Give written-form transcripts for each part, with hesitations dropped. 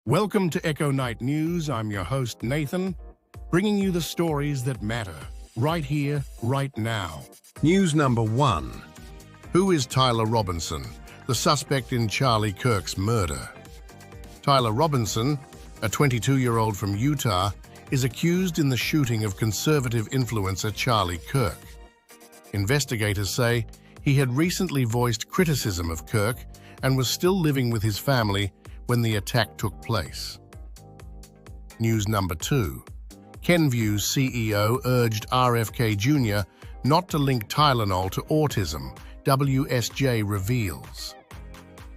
Welcome to Echo Night News. I'm your host, Nathan, bringing you the stories that matter, right here, right now. News number 1. Who is Tyler Robinson, the suspect in Charlie Kirk's murder? Tyler Robinson, a 22-year-old from Utah, is accused in the shooting of conservative influencer Charlie Kirk. Investigators say he had recently voiced criticism of Kirk and was still living with his family when the attack took place. News number 2. Kenvue CEO urged RFK Jr. not to link Tylenol to autism, WSJ reveals.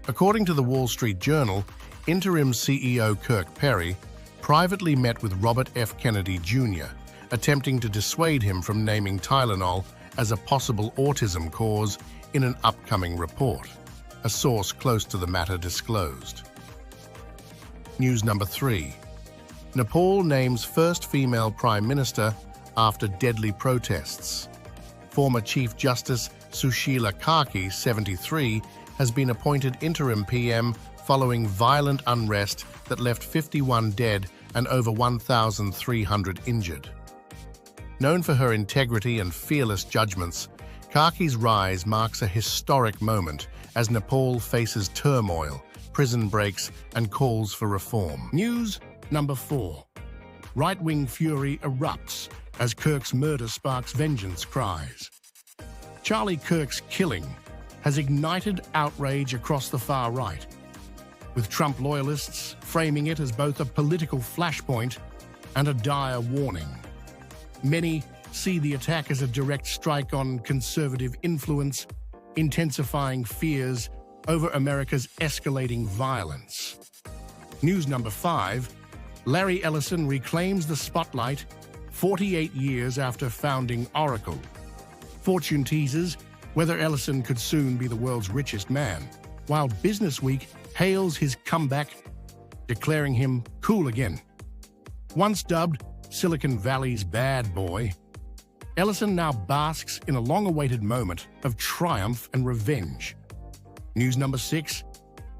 According to the Wall Street Journal, interim CEO Kirk Perry privately met with Robert F. Kennedy Jr., attempting to dissuade him from naming Tylenol as a possible autism cause in an upcoming report, a source close to the matter disclosed. News number 3. Nepal names first female prime minister after deadly protests. Former Chief Justice Sushila Karki, 73, has been appointed interim PM following violent unrest that left 51 dead and over 1,300 injured. Known for her integrity and fearless judgments, Karki's rise marks a historic moment as Nepal faces turmoil, prison breaks, and calls for reform. News number 4. Right-wing fury erupts as Kirk's murder sparks vengeance cries. Charlie Kirk's killing has ignited outrage across the far right, with Trump loyalists framing it as both a political flashpoint and a dire warning. Many see the attack as a direct strike on conservative influence, intensifying fears over America's escalating violence. News number 5. Larry Ellison reclaims the spotlight 48 years after founding Oracle. Fortune teases whether Ellison could soon be the world's richest man, while Businessweek hails his comeback, declaring him cool again. Once dubbed Silicon Valley's bad boy, Ellison now basks in a long-awaited moment of triumph and revenge. News number 6.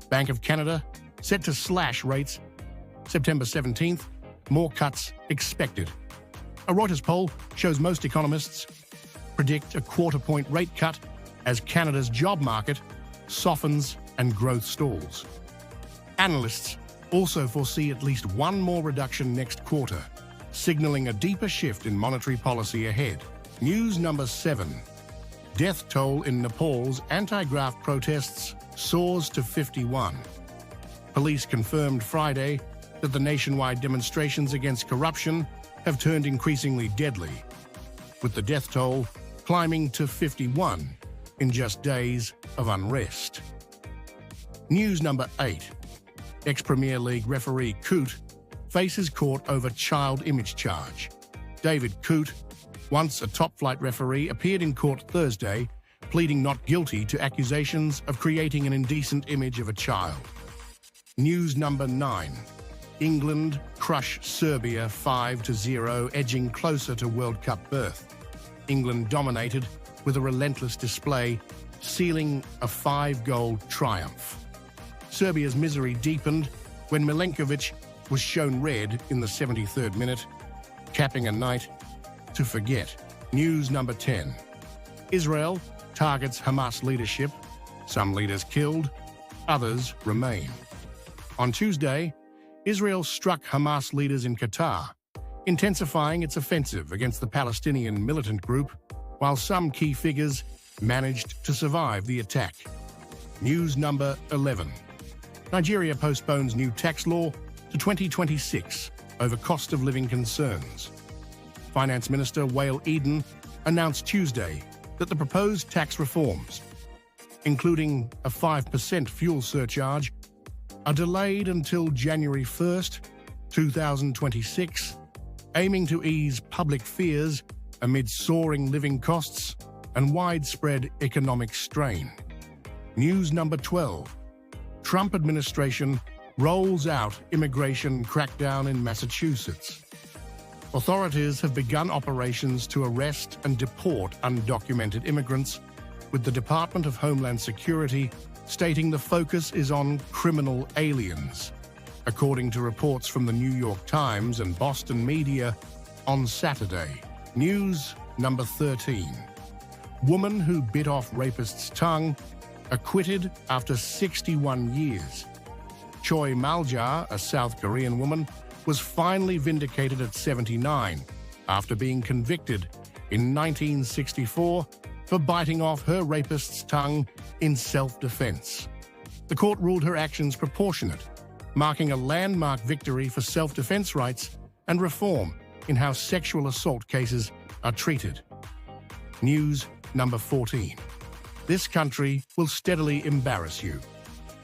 Bank of Canada set to slash rates September 17th, more cuts expected. A Reuters poll shows most economists predict a quarter-point rate cut as Canada's job market softens and growth stalls. Analysts also foresee at least one more reduction next quarter, signaling a deeper shift in monetary policy ahead. News number 7. Death toll in Nepal's anti-graft protests soars to 51. Police confirmed Friday that the nationwide demonstrations against corruption have turned increasingly deadly, with the death toll climbing to 51 in just days of unrest. News number 8. Ex-Premier League referee Coote faces court over child image charge. David Coote, once a top-flight referee, appeared in court Thursday, pleading not guilty to accusations of creating an indecent image of a child. News number 9. England crush Serbia 5-0, edging closer to World Cup berth. England dominated with a relentless display, sealing a 5-goal triumph. Serbia's misery deepened when Milenkovic was shown red in the 73rd minute, capping a night to forget. News number 10. Israel targets Hamas leadership. Some leaders killed, others remain. On Tuesday, Israel struck Hamas leaders in Qatar, intensifying its offensive against the Palestinian militant group, while some key figures managed to survive the attack. News number 11. Nigeria postpones new tax law to 2026 over cost of living concerns. Finance Minister Wael Eden announced Tuesday that the proposed tax reforms, including a 5% fuel surcharge, are delayed until January 1st, 2026, aiming to ease public fears amid soaring living costs and widespread economic strain. News number 12. Trump administration rolls out immigration crackdown in Massachusetts. Authorities have begun operations to arrest and deport undocumented immigrants, with the Department of Homeland Security stating the focus is on criminal aliens. according to reports from the New York Times and Boston media on Saturday. News number 13. Woman who bit off rapist's tongue, acquitted after 61 years. Choi Malja, a South Korean woman, was finally vindicated at 79 after being convicted in 1964 for biting off her rapist's tongue in self-defense. The court ruled her actions proportionate, marking a landmark victory for self-defense rights and reform in how sexual assault cases are treated. News number 14. This country will steadily embarrass you.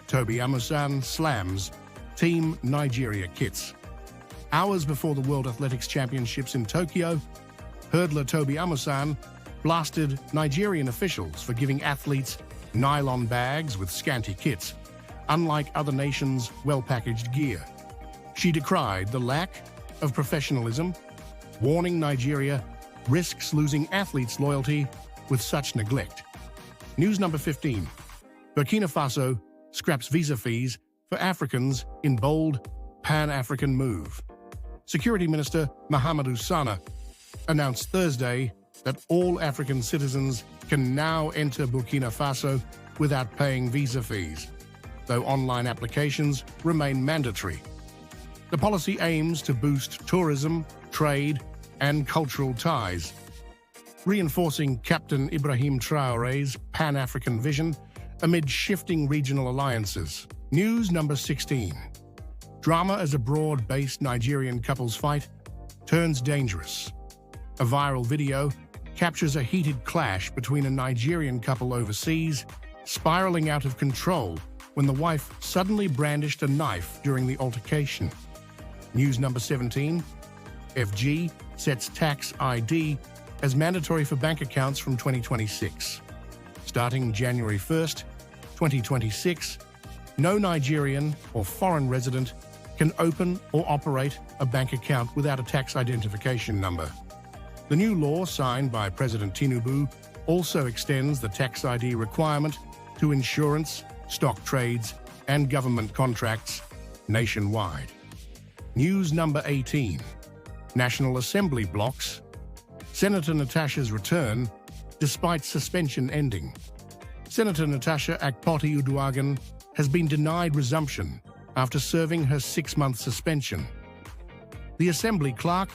Tobi Amusan slams Team Nigeria kits. Hours before the World Athletics Championships in Tokyo, hurdler Tobi Amusan blasted Nigerian officials for giving athletes nylon bags with scanty kits, unlike other nations' well-packaged gear. She decried the lack of professionalism, warning Nigeria risks losing athletes' loyalty with such neglect. News number 15. Burkina Faso scraps visa fees for Africans in bold Pan-African move. Security Minister Mahamadou Sana announced Thursday that all African citizens can now enter Burkina Faso without paying visa fees, though online applications remain mandatory. The policy aims to boost tourism, trade, and cultural ties, reinforcing Captain Ibrahim Traore's Pan-African vision amid shifting regional alliances. News number 16. Drama as a broad-based Nigerian couple's fight turns dangerous. A viral video captures a heated clash between a Nigerian couple overseas, spiraling out of control when the wife suddenly brandished a knife during the altercation. News number 17. FG sets tax ID as mandatory for bank accounts from 2026. Starting January 1st, 2026, no Nigerian or foreign resident can open or operate a bank account without a tax identification number. The new law, signed by President Tinubu, also extends the tax ID requirement to insurance, stock trades, and government contracts nationwide. News number 18. National Assembly blocks Senator Natasha's return despite suspension ending. Senator Natasha Akpoti-Uduaghan has been denied resumption after serving her 6-month suspension. The Assembly clerk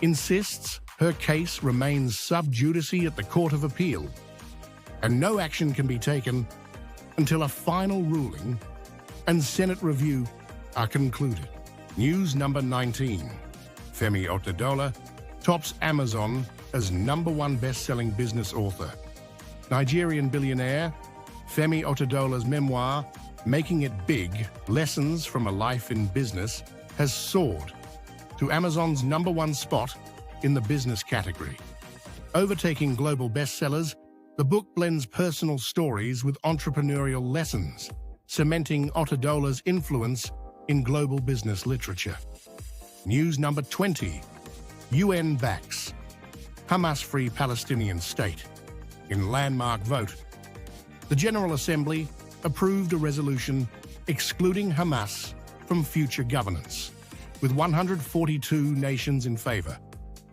insists her case remains sub judice at the Court of Appeal, and no action can be taken until a final ruling and Senate review are concluded. News number 19. Femi Otedola tops Amazon as #1 best-selling business author. Nigerian billionaire Femi Otedola's memoir, Making It Big: Lessons from a Life in Business, has soared to Amazon's #1 spot in the business category. Overtaking global bestsellers, the book blends personal stories with entrepreneurial lessons, cementing Otedola's influence in global business literature. News number 20. UN backs Hamas-free Palestinian state in landmark vote. The General Assembly approved a resolution excluding Hamas from future governance, with 142 nations in favor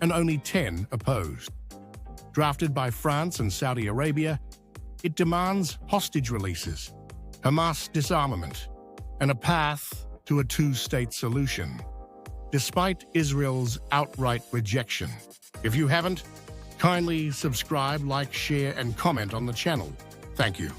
and only 10 opposed. Drafted by France and Saudi Arabia, it demands hostage releases, Hamas disarmament, and a path to a two-state solution, despite Israel's outright rejection. If you haven't, kindly subscribe, like, share, and comment on the channel. Thank you.